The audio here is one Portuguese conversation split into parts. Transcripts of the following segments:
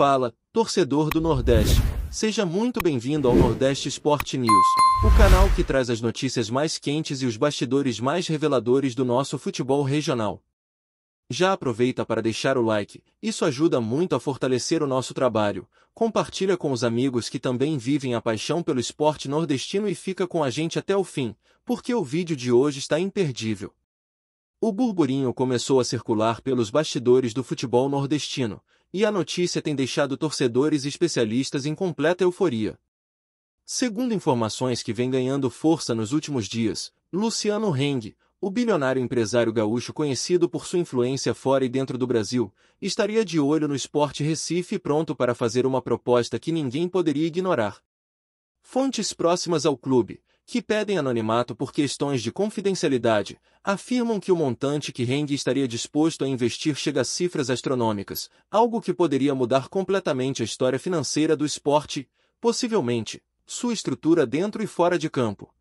Fala, torcedor do Nordeste. Seja muito bem-vindo ao Nordeste Sport News, o canal que traz as notícias mais quentes e os bastidores mais reveladores do nosso futebol regional. Já aproveita para deixar o like, isso ajuda muito a fortalecer o nosso trabalho. Compartilha com os amigos que também vivem a paixão pelo esporte nordestino e fica com a gente até o fim, porque o vídeo de hoje está imperdível. O burburinho começou a circular pelos bastidores do futebol nordestino, e a notícia tem deixado torcedores e especialistas em completa euforia. Segundo informações que vêm ganhando força nos últimos dias, Luciano Heng, o bilionário empresário gaúcho conhecido por sua influência fora e dentro do Brasil, estaria de olho no Sport Recife e pronto para fazer uma proposta que ninguém poderia ignorar. Fontes próximas ao clube, que pedem anonimato por questões de confidencialidade, afirmam que o montante que Heng estaria disposto a investir chega a cifras astronômicas, algo que poderia mudar completamente a história financeira do esporte, possivelmente, sua estrutura dentro e fora de campo.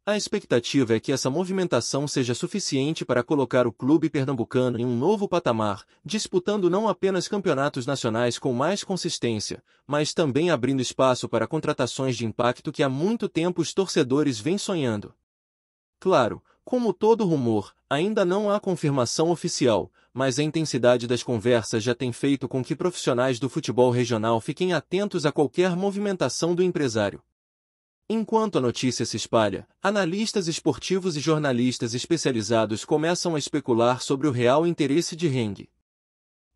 A expectativa é que essa movimentação seja suficiente para colocar o clube pernambucano em um novo patamar, disputando não apenas campeonatos nacionais com mais consistência, mas também abrindo espaço para contratações de impacto que há muito tempo os torcedores vêm sonhando. Claro, como todo rumor, ainda não há confirmação oficial, mas a intensidade das conversas já tem feito com que profissionais do futebol regional fiquem atentos a qualquer movimentação do empresário. Enquanto a notícia se espalha, analistas esportivos e jornalistas especializados começam a especular sobre o real interesse de Heng.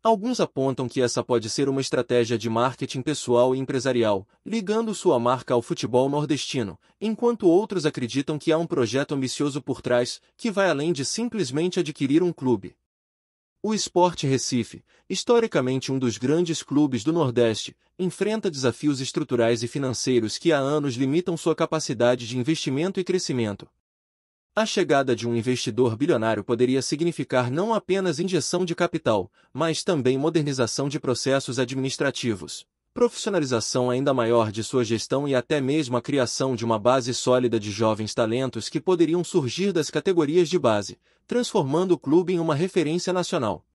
Alguns apontam que essa pode ser uma estratégia de marketing pessoal e empresarial, ligando sua marca ao futebol nordestino, enquanto outros acreditam que há um projeto ambicioso por trás, que vai além de simplesmente adquirir um clube. O Sport Recife, historicamente um dos grandes clubes do Nordeste, enfrenta desafios estruturais e financeiros que há anos limitam sua capacidade de investimento e crescimento. A chegada de um investidor bilionário poderia significar não apenas injeção de capital, mas também modernização de processos administrativos, profissionalização ainda maior de sua gestão e até mesmo a criação de uma base sólida de jovens talentos que poderiam surgir das categorias de base, transformando o clube em uma referência nacional.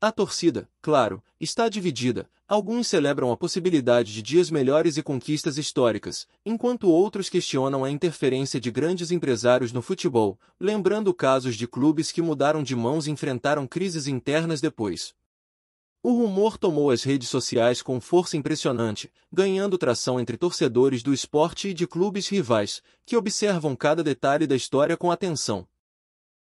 A torcida, claro, está dividida. Alguns celebram a possibilidade de dias melhores e conquistas históricas, enquanto outros questionam a interferência de grandes empresários no futebol, lembrando casos de clubes que mudaram de mãos e enfrentaram crises internas depois. O rumor tomou as redes sociais com força impressionante, ganhando tração entre torcedores do esporte e de clubes rivais, que observam cada detalhe da história com atenção.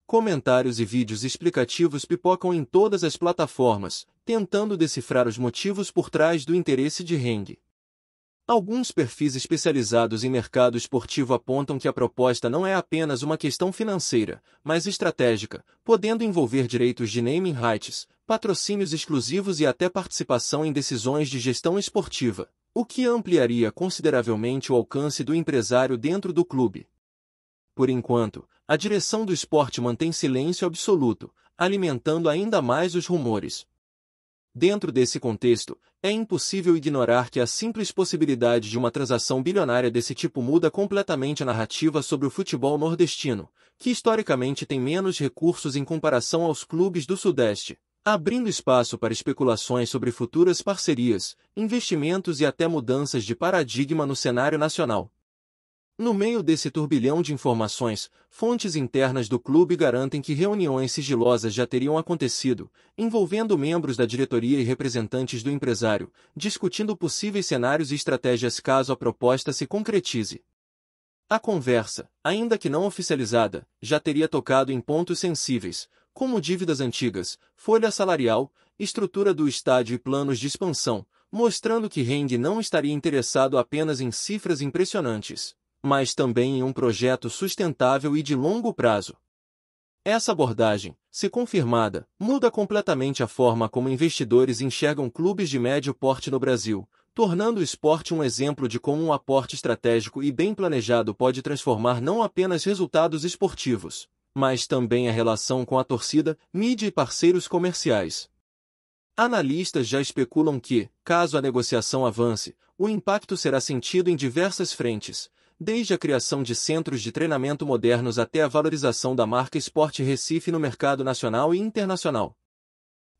Comentários e vídeos explicativos pipocam em todas as plataformas, tentando decifrar os motivos por trás do interesse de Heng. Alguns perfis especializados em mercado esportivo apontam que a proposta não é apenas uma questão financeira, mas estratégica, podendo envolver direitos de naming rights, patrocínios exclusivos e até participação em decisões de gestão esportiva, o que ampliaria consideravelmente o alcance do empresário dentro do clube. Por enquanto, a direção do esporte mantém silêncio absoluto, alimentando ainda mais os rumores. Dentro desse contexto, é impossível ignorar que a simples possibilidade de uma transação bilionária desse tipo muda completamente a narrativa sobre o futebol nordestino, que historicamente tem menos recursos em comparação aos clubes do Sudeste, abrindo espaço para especulações sobre futuras parcerias, investimentos e até mudanças de paradigma no cenário nacional. No meio desse turbilhão de informações, fontes internas do clube garantem que reuniões sigilosas já teriam acontecido, envolvendo membros da diretoria e representantes do empresário, discutindo possíveis cenários e estratégias caso a proposta se concretize. A conversa, ainda que não oficializada, já teria tocado em pontos sensíveis, como dívidas antigas, folha salarial, estrutura do estádio e planos de expansão, mostrando que Heng não estaria interessado apenas em cifras impressionantes, mas também em um projeto sustentável e de longo prazo. Essa abordagem, se confirmada, muda completamente a forma como investidores enxergam clubes de médio porte no Brasil, tornando o esporte um exemplo de como um aporte estratégico e bem planejado pode transformar não apenas resultados esportivos, mas também a relação com a torcida, mídia e parceiros comerciais. Analistas já especulam que, caso a negociação avance, o impacto será sentido em diversas frentes, desde a criação de centros de treinamento modernos até a valorização da marca Sport Recife no mercado nacional e internacional.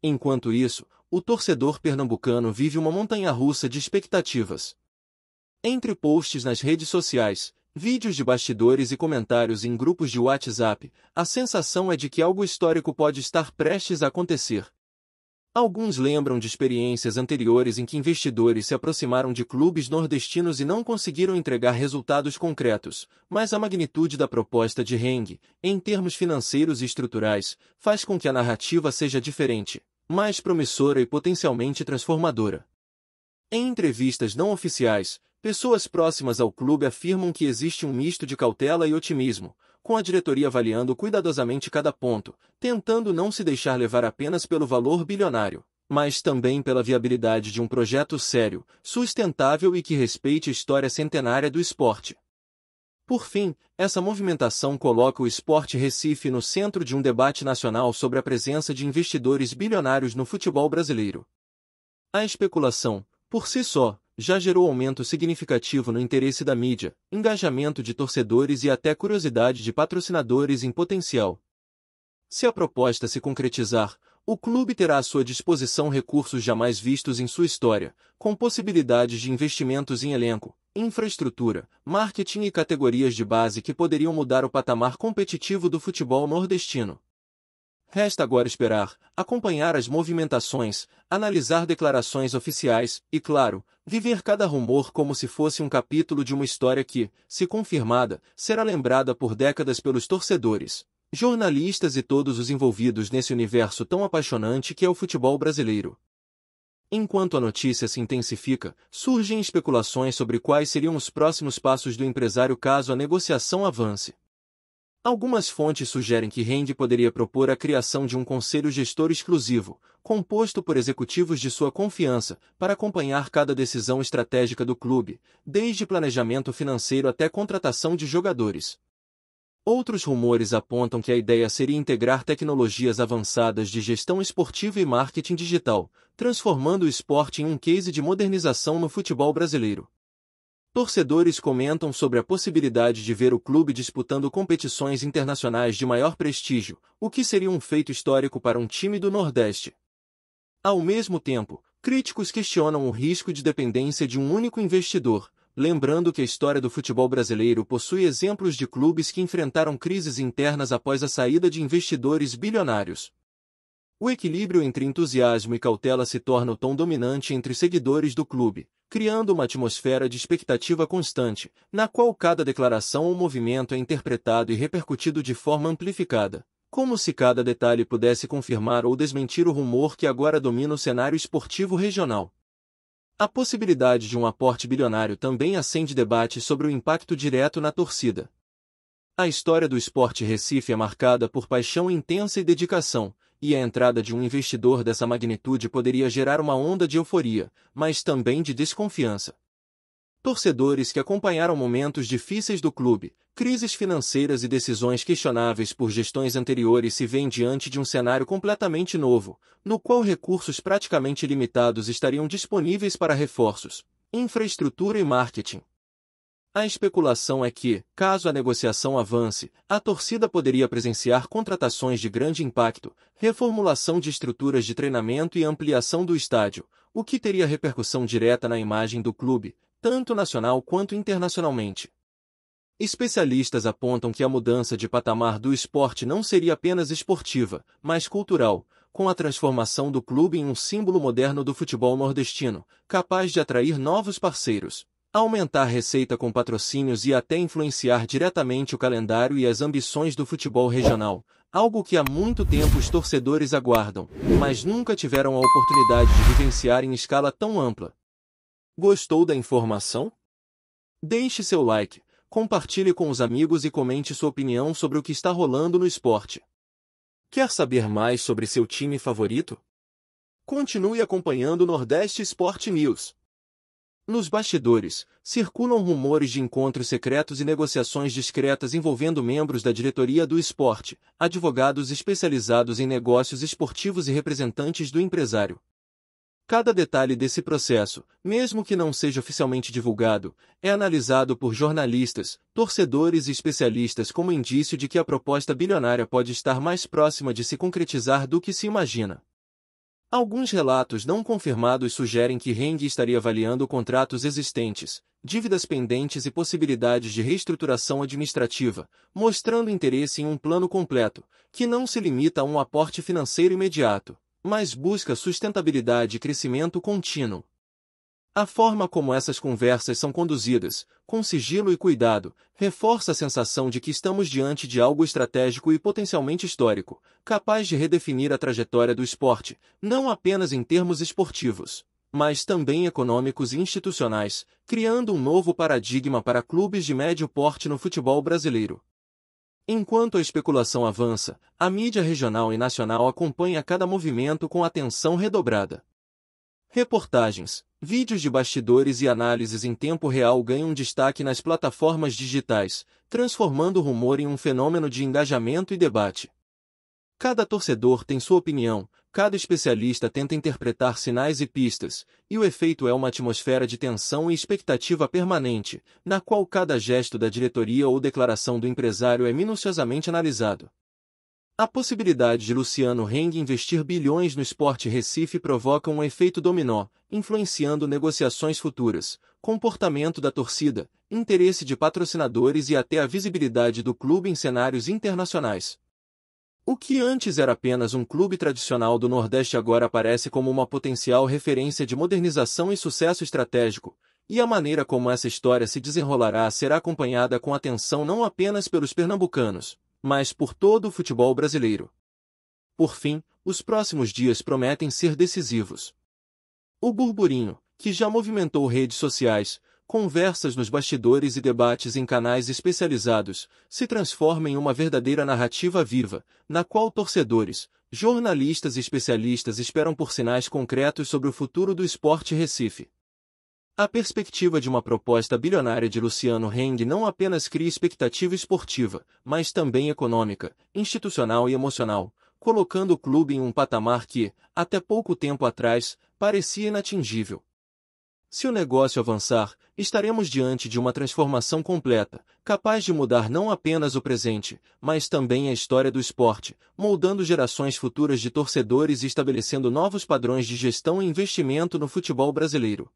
Enquanto isso, o torcedor pernambucano vive uma montanha-russa de expectativas. Entre posts nas redes sociais, vídeos de bastidores e comentários em grupos de WhatsApp, a sensação é de que algo histórico pode estar prestes a acontecer. Alguns lembram de experiências anteriores em que investidores se aproximaram de clubes nordestinos e não conseguiram entregar resultados concretos, mas a magnitude da proposta de Heng, em termos financeiros e estruturais, faz com que a narrativa seja diferente, mais promissora e potencialmente transformadora. Em entrevistas não oficiais, pessoas próximas ao clube afirmam que existe um misto de cautela e otimismo, com a diretoria avaliando cuidadosamente cada ponto, tentando não se deixar levar apenas pelo valor bilionário, mas também pela viabilidade de um projeto sério, sustentável e que respeite a história centenária do esporte. Por fim, essa movimentação coloca o Sport Recife no centro de um debate nacional sobre a presença de investidores bilionários no futebol brasileiro. A especulação, por si só, já gerou aumento significativo no interesse da mídia, engajamento de torcedores e até curiosidade de patrocinadores em potencial. Se a proposta se concretizar, o clube terá à sua disposição recursos jamais vistos em sua história, com possibilidades de investimentos em elenco, infraestrutura, marketing e categorias de base que poderiam mudar o patamar competitivo do futebol nordestino. Resta agora esperar, acompanhar as movimentações, analisar declarações oficiais e, claro, viver cada rumor como se fosse um capítulo de uma história que, se confirmada, será lembrada por décadas pelos torcedores, jornalistas e todos os envolvidos nesse universo tão apaixonante que é o futebol brasileiro. Enquanto a notícia se intensifica, surgem especulações sobre quais seriam os próximos passos do empresário caso a negociação avance. Algumas fontes sugerem que Heng poderia propor a criação de um conselho gestor exclusivo, composto por executivos de sua confiança, para acompanhar cada decisão estratégica do clube, desde planejamento financeiro até contratação de jogadores. Outros rumores apontam que a ideia seria integrar tecnologias avançadas de gestão esportiva e marketing digital, transformando o esporte em um case de modernização no futebol brasileiro. Torcedores comentam sobre a possibilidade de ver o clube disputando competições internacionais de maior prestígio, o que seria um feito histórico para um time do Nordeste. Ao mesmo tempo, críticos questionam o risco de dependência de um único investidor, lembrando que a história do futebol brasileiro possui exemplos de clubes que enfrentaram crises internas após a saída de investidores bilionários. O equilíbrio entre entusiasmo e cautela se torna o tom dominante entre seguidores do clube, criando uma atmosfera de expectativa constante, na qual cada declaração ou movimento é interpretado e repercutido de forma amplificada, como se cada detalhe pudesse confirmar ou desmentir o rumor que agora domina o cenário esportivo regional. A possibilidade de um aporte bilionário também acende debate sobre o impacto direto na torcida. A história do Sport Recife é marcada por paixão intensa e dedicação, e a entrada de um investidor dessa magnitude poderia gerar uma onda de euforia, mas também de desconfiança. Torcedores que acompanharam momentos difíceis do clube, crises financeiras e decisões questionáveis por gestões anteriores se veem diante de um cenário completamente novo, no qual recursos praticamente limitados estariam disponíveis para reforços, infraestrutura e marketing. A especulação é que, caso a negociação avance, a torcida poderia presenciar contratações de grande impacto, reformulação de estruturas de treinamento e ampliação do estádio, o que teria repercussão direta na imagem do clube, tanto nacional quanto internacionalmente. Especialistas apontam que a mudança de patamar do esporte não seria apenas esportiva, mas cultural, com a transformação do clube em um símbolo moderno do futebol nordestino, capaz de atrair novos parceiros, aumentar receita com patrocínios e até influenciar diretamente o calendário e as ambições do futebol regional, algo que há muito tempo os torcedores aguardam, mas nunca tiveram a oportunidade de vivenciar em escala tão ampla. Gostou da informação? Deixe seu like, compartilhe com os amigos e comente sua opinião sobre o que está rolando no esporte. Quer saber mais sobre seu time favorito? Continue acompanhando o Nordeste Sport News. Nos bastidores, circulam rumores de encontros secretos e negociações discretas envolvendo membros da diretoria do esporte, advogados especializados em negócios esportivos e representantes do empresário. Cada detalhe desse processo, mesmo que não seja oficialmente divulgado, é analisado por jornalistas, torcedores e especialistas como indício de que a proposta bilionária pode estar mais próxima de se concretizar do que se imagina. Alguns relatos não confirmados sugerem que Heng estaria avaliando contratos existentes, dívidas pendentes e possibilidades de reestruturação administrativa, mostrando interesse em um plano completo, que não se limita a um aporte financeiro imediato, mas busca sustentabilidade e crescimento contínuo. A forma como essas conversas são conduzidas, com sigilo e cuidado, reforça a sensação de que estamos diante de algo estratégico e potencialmente histórico, capaz de redefinir a trajetória do esporte, não apenas em termos esportivos, mas também econômicos e institucionais, criando um novo paradigma para clubes de médio porte no futebol brasileiro. Enquanto a especulação avança, a mídia regional e nacional acompanha cada movimento com atenção redobrada. Reportagens, vídeos de bastidores e análises em tempo real ganham destaque nas plataformas digitais, transformando o rumor em um fenômeno de engajamento e debate. Cada torcedor tem sua opinião, cada especialista tenta interpretar sinais e pistas, e o efeito é uma atmosfera de tensão e expectativa permanente, na qual cada gesto da diretoria ou declaração do empresário é minuciosamente analisado. A possibilidade de Luciano Heng investir bilhões no Sport Recife provoca um efeito dominó, influenciando negociações futuras, comportamento da torcida, interesse de patrocinadores e até a visibilidade do clube em cenários internacionais. O que antes era apenas um clube tradicional do Nordeste agora aparece como uma potencial referência de modernização e sucesso estratégico, e a maneira como essa história se desenrolará será acompanhada com atenção não apenas pelos pernambucanos, mas por todo o futebol brasileiro. Por fim, os próximos dias prometem ser decisivos. O burburinho, que já movimentou redes sociais, conversas nos bastidores e debates em canais especializados, se transforma em uma verdadeira narrativa viva, na qual torcedores, jornalistas e especialistas esperam por sinais concretos sobre o futuro do Sport Recife. A perspectiva de uma proposta bilionária de Luciano Heng não apenas cria expectativa esportiva, mas também econômica, institucional e emocional, colocando o clube em um patamar que, até pouco tempo atrás, parecia inatingível. Se o negócio avançar, estaremos diante de uma transformação completa, capaz de mudar não apenas o presente, mas também a história do esporte, moldando gerações futuras de torcedores e estabelecendo novos padrões de gestão e investimento no futebol brasileiro.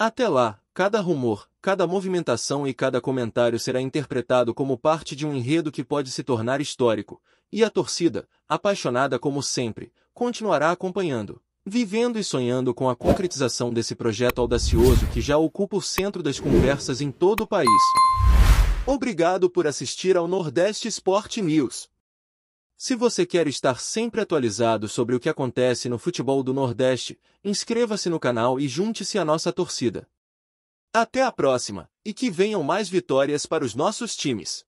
Até lá, cada rumor, cada movimentação e cada comentário será interpretado como parte de um enredo que pode se tornar histórico, e a torcida, apaixonada como sempre, continuará acompanhando, vivendo e sonhando com a concretização desse projeto audacioso que já ocupa o centro das conversas em todo o país. Obrigado por assistir ao Nordeste Sport News. Se você quer estar sempre atualizado sobre o que acontece no futebol do Nordeste, inscreva-se no canal e junte-se à nossa torcida. Até a próxima, e que venham mais vitórias para os nossos times!